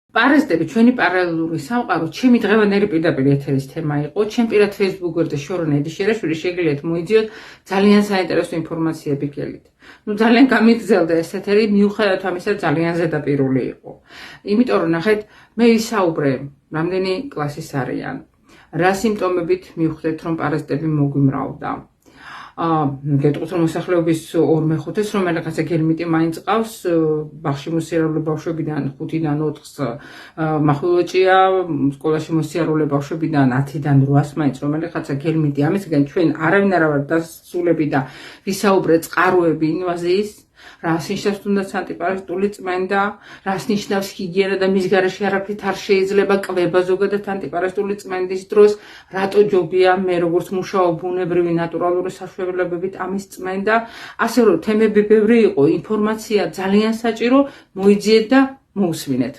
პარაზიტები ჩვენი პარალელური სამყარო, ჩემი დღევანდელი პირდაპირ ეთერის თემა იყო. ჩემ პირად Facebook გვერდზე შორონ ედიშერაშვილი შეგიძლიათ მოიძიოთ ძალიან საინტერესო ინფორმაციები გელით. ძალიან გამიგრძელდა ეს ეთერი, მიუხედავად ამისა ძალიან ზედაპირული იყო. იმიტომ რომ ნახეთ, მე ვისაუბრე, რამდენი კლასის არიან, რა სიმპტომებით მივხვდეთ, რომ პარაზიტები მოგვიმრავლდა. გეტყვით რომ მოსახლეობის 2/5-ს რომელიღაცა გელმიტი მაინც ყავს, ბაღში მოსიარულე ბავშვებიდან 5-დან 4-ს მახვილოჭია, სკოლაში მოსიარულე ბავშვებიდან 10-დან 8-ს მაინც რომელიღაცა გელმიტი. ამისგან ჩვენ არავინ არ ვარ დასასრულები და ვისაუბრე წყაროები ინვაზიის, რას ნიშნავს თუნდაც ანტიპარაზიტული წმენდა, რას ნიშნავს ჰიგიენა და მის გარეშე არაფრით არ შეიძლება კვება ზოგადად ანტიპარაზიტული წმენდის დროს, რატო ჯობია მე როგორც მუშაობ ბუნებრივი ნატურალური საშუალებებით ამის წმენდა, ასე რომ თემები ბევრი იყო, ინფორმაცია ძალიან საჭირო, მოიძიეთ და მოусმინეთ.